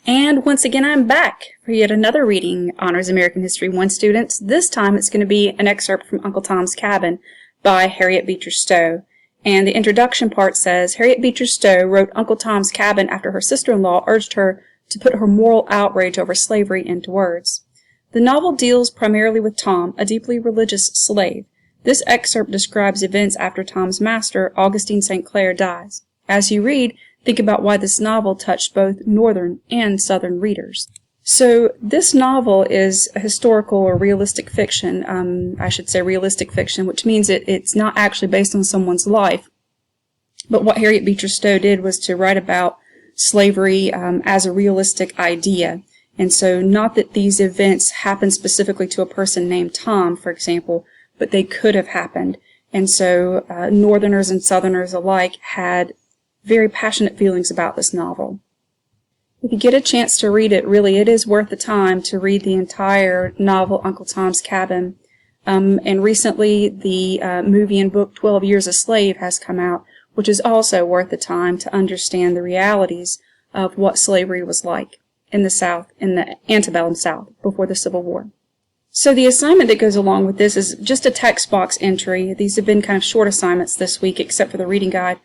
And once again, I'm back for yet another reading, Honors American History 1 students. This time it's going to be an excerpt from Uncle Tom's Cabin by Harriet Beecher Stowe. And the introduction part says, Harriet Beecher Stowe wrote Uncle Tom's Cabin after her sister-in-law urged her to put her moral outrage over slavery into words. The novel deals primarily with Tom, a deeply religious slave. This excerpt describes events after Tom's master, Augustine St. Clair, dies. As you read, think about why this novel touched both Northern and Southern readers. So this novel is a historical or realistic fiction. I should say realistic fiction, which means it's not actually based on someone's life. But what Harriet Beecher Stowe did was to write about slavery as a realistic idea. And so not that these events happened specifically to a person named Tom, for example, but they could have happened. And so Northerners and Southerners alike had very passionate feelings about this novel. If you get a chance to read it, really it is worth the time to read the entire novel Uncle Tom's Cabin. And recently the movie and book 12 Years a Slave has come out, which is also worth the time to understand the realities of what slavery was like in the South, in the antebellum South, before the Civil War. So the assignment that goes along with this is just a text box entry. These have been kind of short assignments this week, except for the reading guide.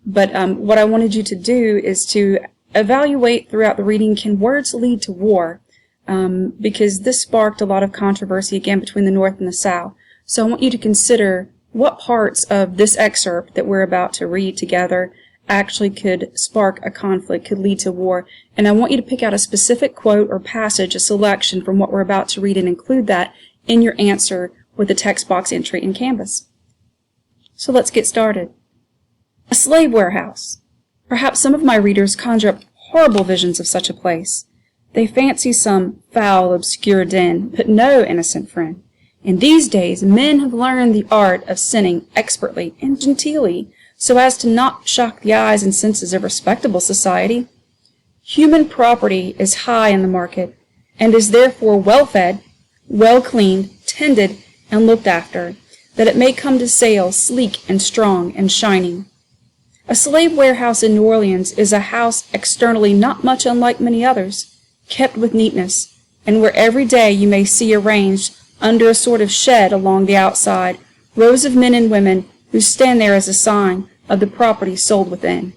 But what I wanted you to do is to evaluate throughout the reading, can words lead to war? Because this sparked a lot of controversy, again, between the North and the South. So I want you to consider what parts of this excerpt that we're about to read together actually could spark a conflict, could lead to war. And I want you to pick out a specific quote or passage, a selection from what we're about to read, and include that in your answer with the text box entry in Canvas. So let's get started. A slave warehouse. Perhaps some of my readers conjure up horrible visions of such a place. They fancy some foul, obscure den, but no, innocent friend. In these days, men have learned the art of sinning expertly and genteelly, so as to not shock the eyes and senses of respectable society. Human property is high in the market, and is therefore well-fed, well-cleaned, tended, and looked after, that it may come to sale sleek and strong and shining. A slave warehouse in New Orleans is a house externally not much unlike many others, kept with neatness, and where every day you may see arranged under a sort of shed along the outside rows of men and women who stand there as a sign of the property sold within.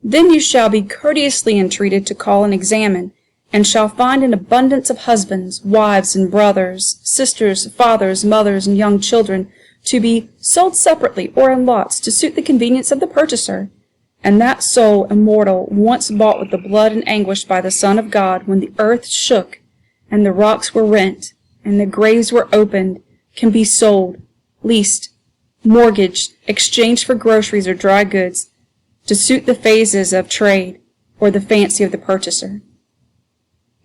Then you shall be courteously entreated to call and examine, and shall find an abundance of husbands, wives, and brothers, sisters, fathers, mothers, and young children, to be sold separately or in lots to suit the convenience of the purchaser. And that soul immortal, once bought with the blood and anguish by the Son of God, when the earth shook, and the rocks were rent, and the graves were opened, can be sold, leased, mortgaged, exchanged for groceries or dry goods, to suit the phases of trade or the fancy of the purchaser.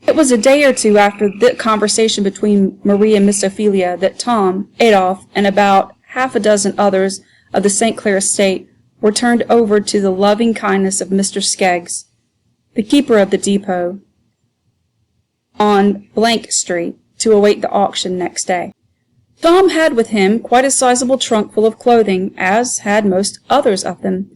It was a day or two after the conversation between Marie and Miss Ophelia that Tom, Adolphe, and about half a dozen others of the St. Clair estate were turned over to the loving kindness of Mr. Skeggs, the keeper of the depot on Street, to await the auction next day. Tom had with him quite a sizable trunk full of clothing, as had most others of them.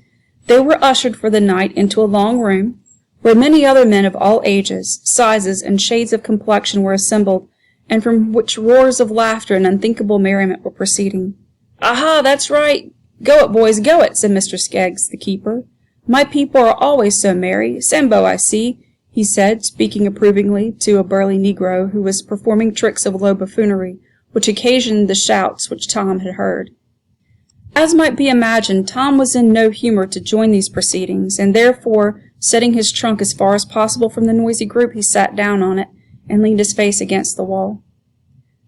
They were ushered for the night into a long room, where many other men of all ages, sizes, and shades of complexion were assembled, and from which roars of laughter and unthinkable merriment were proceeding. "Aha, that's right! Go it, boys, go it!" said Mr. Skeggs, the keeper. "My people are always so merry. Sambo, I see," he said, speaking approvingly to a burly Negro who was performing tricks of low buffoonery, which occasioned the shouts which Tom had heard. As might be imagined, Tom was in no humor to join these proceedings, and therefore, setting his trunk as far as possible from the noisy group, he sat down on it and leaned his face against the wall.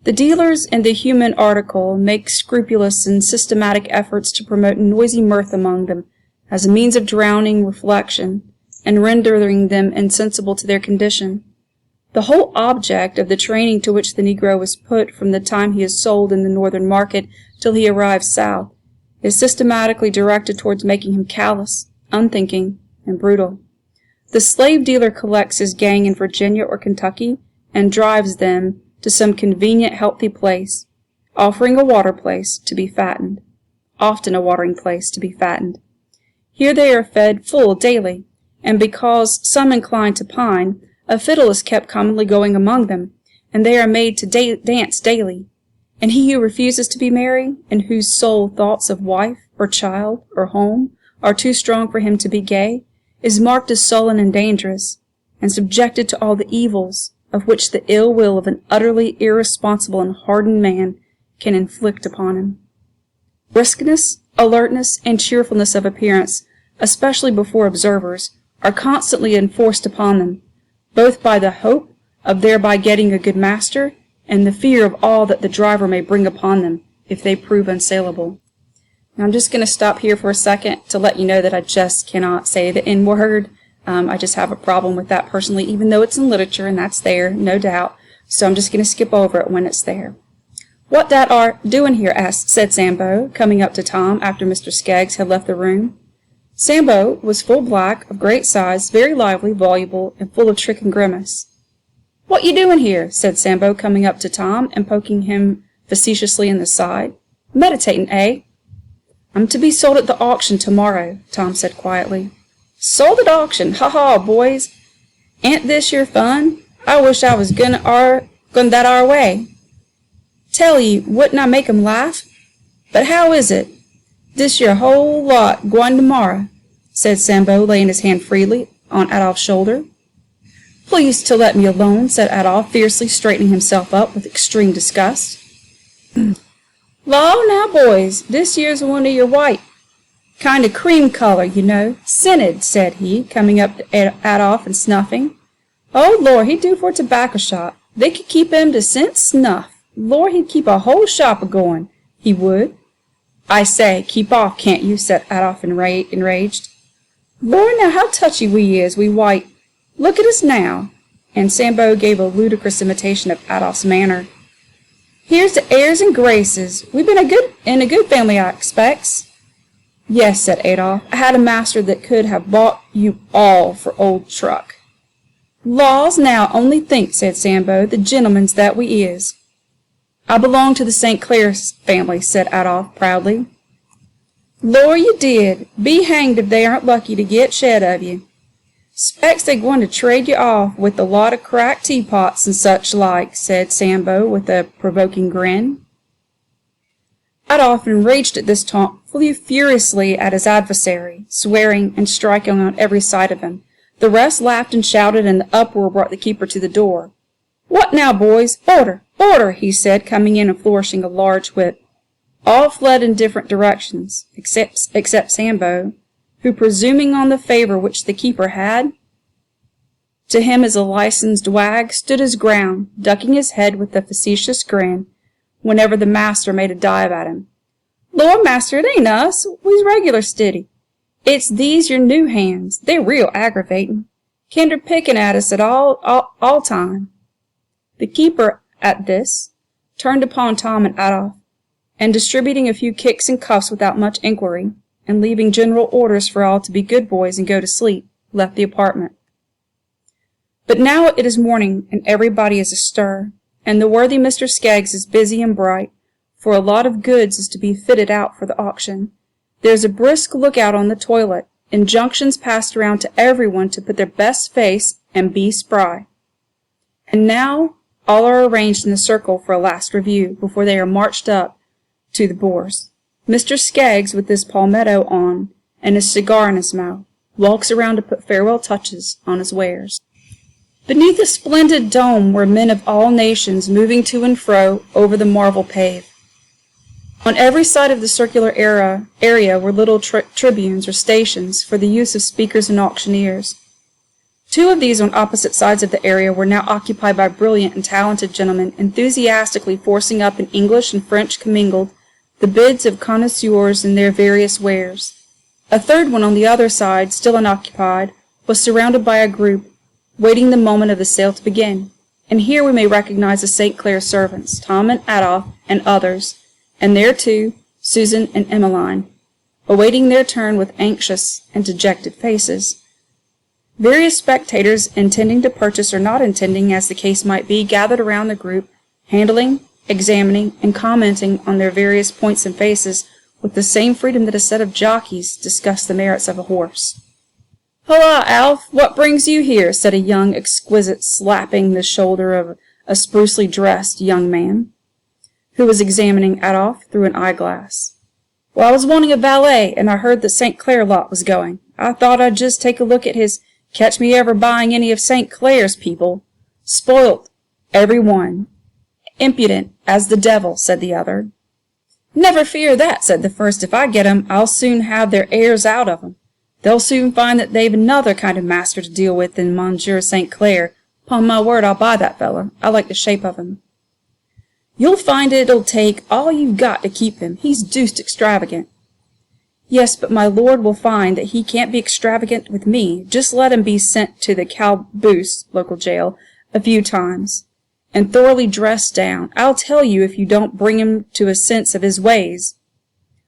The dealers in the human article make scrupulous and systematic efforts to promote noisy mirth among them as a means of drowning reflection and rendering them insensible to their condition. The whole object of the training to which the Negro was put from the time he is sold in the northern market till he arrives south is systematically directed towards making him callous, unthinking, and brutal. The slave dealer collects his gang in Virginia or Kentucky and drives them to some convenient, healthy place, offering a water place to be fattened, often a watering place to be fattened. Here they are fed full daily, and because some incline to pine, a fiddle is kept commonly going among them, and they are made to dance daily. And he who refuses to be merry, and whose soul thoughts of wife, or child, or home, are too strong for him to be gay, is marked as sullen and dangerous, and subjected to all the evils of which the ill will of an utterly irresponsible and hardened man can inflict upon him. Briskness, alertness, and cheerfulness of appearance, especially before observers, are constantly enforced upon them, both by the hope of thereby getting a good master, and the fear of all that the driver may bring upon them, if they prove unsaleable. Now I'm just going to stop here for a second to let you know that I just cannot say the N-word. I just have a problem with that personally, even though it's in literature, and that's there, no doubt. So I'm just going to skip over it when it's there. "What that are doing here?" said Sambo, coming up to Tom after Mr. Skeggs had left the room. Sambo was full black, of great size, very lively, voluble, and full of trick and grimace. "What you doing here?" said Sambo, coming up to Tom and poking him facetiously in the side. "Meditating, eh?" "I'm to be sold at the auction tomorrow," Tom said quietly. "Sold at auction? Ha-ha, boys! Ain't this your fun? I wish I was gone that our way. Tell ye, wouldn't I make 'em laugh? But how is it? This your whole lot gwine tomorrow," said Sambo, laying his hand freely on Adolph's shoulder. "Please to let me alone," said Adolph, fiercely straightening himself up with extreme disgust. "Law, now, boys, this yere's one of your white. Kind of cream color, you know. Scented," said he, coming up to Adolph and snuffing. "Oh, Lord, he'd do for a tobacco shop. They could keep him to scent snuff. Lord, he'd keep a whole shop a-going. He would." "I say, keep off, can't you?" said Adolph enraged. "Lord, now how touchy we is, we white. Look at us now." And Sambo gave a ludicrous imitation of Adolph's manner. "Here's the airs and graces. We've been in a good family, I expects." "Yes," said Adolph. "I had a master that could have bought you all for old truck." "Laws, now, only think," said Sambo, "the gentlemens that we is." "I belong to the St. Clair family," said Adolph proudly. "Lor, you did. Be hanged if they aren't lucky to get shed of you. "Spects they gwine to trade you off with a lot of cracked teapots and such like," said Sambo with a provoking grin. Adolph, enraged at this taunt, flew furiously at his adversary, swearing and striking on every side of him. The rest laughed and shouted, and the uproar brought the keeper to the door. "What now, boys? Order! Order!" he said, coming in and flourishing a large whip. All fled in different directions, except Sambo, who, presuming on the favor which the keeper had to him as a licensed wag, stood his ground, ducking his head with a facetious grin whenever the master made a dive at him. "Lord, master, it ain't us. We's regular stiddy. It's these your new hands. They're real aggravatin'. Kinder pickin' at us at all time." The keeper, at this, turned upon Tom and Adolph, and distributing a few kicks and cuffs without much inquiry, and leaving general orders for all to be good boys and go to sleep, left the apartment. But now it is morning, and everybody is astir, and the worthy Mr. Skeggs is busy and bright, for a lot of goods is to be fitted out for the auction. There's a brisk lookout on the toilet, injunctions passed around to everyone to put their best face and be spry. And now all are arranged in a circle for a last review, before they are marched up to the Bourse. Mr. Skeggs, with his palmetto on and his cigar in his mouth, walks around to put farewell touches on his wares. Beneath a splendid dome were men of all nations moving to and fro over the marble pave. On every side of the circular area were little tribunes or stations for the use of speakers and auctioneers. Two of these on opposite sides of the area were now occupied by brilliant and talented gentlemen enthusiastically forcing up in English and French commingled the bids of connoisseurs in their various wares. A third one on the other side, still unoccupied, was surrounded by a group, waiting the moment of the sale to begin. And here we may recognize the St. Clair servants, Tom and Adolph and others, and there too Susan and Emmeline, awaiting their turn with anxious and dejected faces. Various spectators, intending to purchase or not intending, as the case might be, gathered around the group, handling, examining, and commenting on their various points and faces with the same freedom that a set of jockeys discuss the merits of a horse. "Holla, Alf, what brings you here?" said a young exquisite, slapping the shoulder of a sprucely dressed young man, who was examining Adolf through an eyeglass. "Well, I was wanting a valet, and I heard the St. Clair lot was going. I thought I'd just take a look at his catch me ever buying any of St. Clair's people. Spoilt, every one. Impudent as the devil," said the other. "Never fear that," said the first. "If I get 'em, I'll soon have their airs out of 'em. They'll soon find that they've another kind of master to deal with than Monsieur St. Clair. 'Pon my word, I'll buy that feller. I like the shape of him." "You'll find it'll take all you've got to keep him. He's deuced extravagant." "Yes, but my lord will find that he can't be extravagant with me. Just let him be sent to the calaboose (local jail) a few times, and thoroughly dressed down. I'll tell you if you don't bring him to a sense of his ways.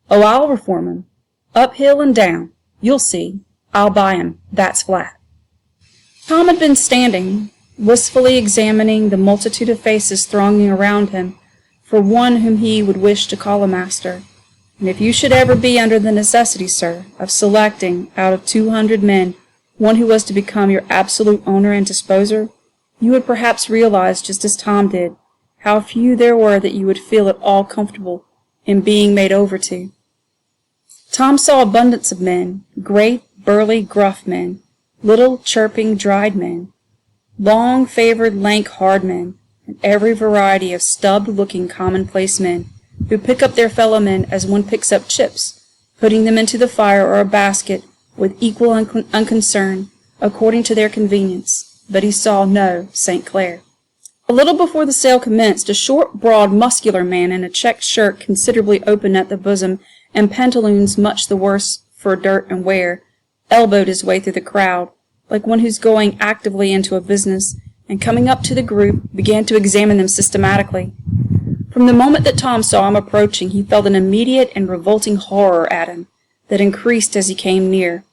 Oh, I'll reform him. Uphill and down. You'll see. I'll buy him. That's flat." Tom had been standing, wistfully examining the multitude of faces thronging around him for one whom he would wish to call a master. "And if you should ever be under the necessity, sir, of selecting, out of 200 men, one who was to become your absolute owner and disposer, you would perhaps realize, just as Tom did, how few there were that you would feel at all comfortable in being made over to." Tom saw abundance of men, great, burly, gruff men, little, chirping, dried men, long, favored, lank, hard men, and every variety of stubbed-looking commonplace men who pick up their fellow men as one picks up chips, putting them into the fire or a basket with equal unconcern, according to their convenience. But he saw no St. Clair. A little before the sale commenced, a short, broad, muscular man in a checked shirt considerably open at the bosom and pantaloons much the worse for dirt and wear, elbowed his way through the crowd, like one who's going actively into a business, and coming up to the group, began to examine them systematically. From the moment that Tom saw him approaching, he felt an immediate and revolting horror at him, that increased as he came near.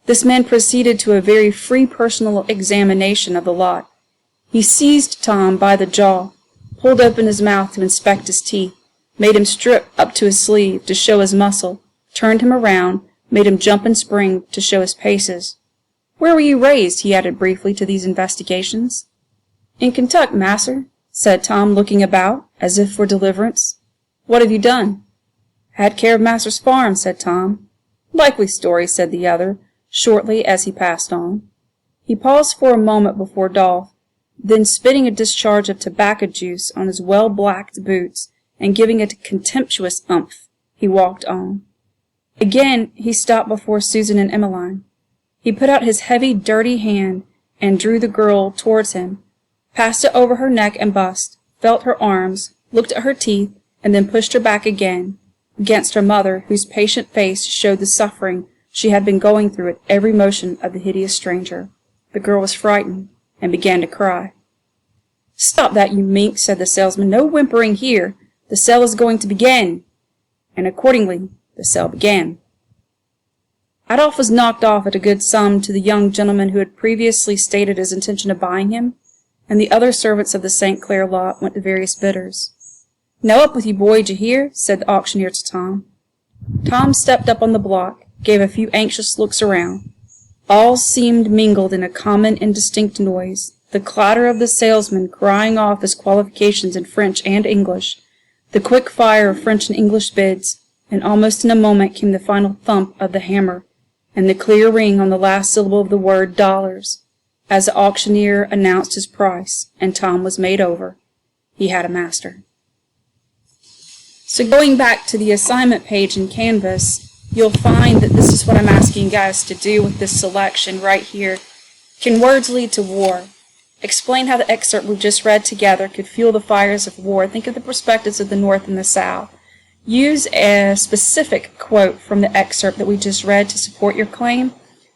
This man proceeded to a very free personal examination of the lot. He seized Tom by the jaw, pulled open his mouth to inspect his teeth, made him strip up to his sleeve to show his muscle, turned him around, made him jump and spring to show his paces. "Where were you raised?" he added briefly to these investigations. "In Kentuck, masser," said Tom, looking about, as if for deliverance. "What have you done?" "Had care of masser's farm," said Tom. "Likely story," said the other, shortly, as he passed on. He paused for a moment before Dolph, then spitting a discharge of tobacco juice on his well-blacked boots and giving a contemptuous umph, he walked on. Again he stopped before Susan and Emmeline. He put out his heavy, dirty hand and drew the girl towards him, passed it over her neck and bust, felt her arms, looked at her teeth, and then pushed her back again, against her mother, whose patient face showed the suffering she had been going through at every motion of the hideous stranger. The girl was frightened, and began to cry. "Stop that, you mink," said the salesman. "No whimpering here. The sale is going to begin." And accordingly, the sale began. Adolf was knocked off at a good sum to the young gentleman who had previously stated his intention of buying him, and the other servants of the St. Clair lot went to various bidders. "Now up with you, boy, d'ye hear?" said the auctioneer to Tom. Tom stepped up on the block, gave a few anxious looks around. All seemed mingled in a common indistinct noise, the clatter of the salesman crying off his qualifications in French and English, the quick fire of French and English bids, and almost in a moment came the final thump of the hammer, and the clear ring on the last syllable of the word "dollars," as the auctioneer announced his price, and Tom was made over. He had a master. So going back to the assignment page in Canvas, you'll find that this is what I'm asking you guys to do with this selection right here. Can words lead to war? Explain how the excerpt we just read together could fuel the fires of war. Think of the perspectives of the North and the South. Use a specific quote from the excerpt that we just read to support your claim.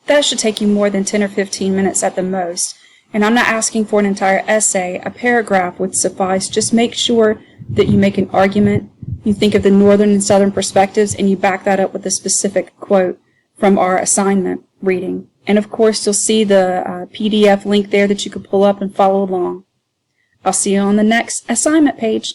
That should take you more than 10 or 15 minutes at the most. And I'm not asking for an entire essay. A paragraph would suffice. Just make sure that you make an argument. You think of the Northern and Southern perspectives, and you back that up with a specific quote from our assignment reading. And of course, you'll see the PDF link there that you can pull up and follow along. I'll see you on the next assignment page.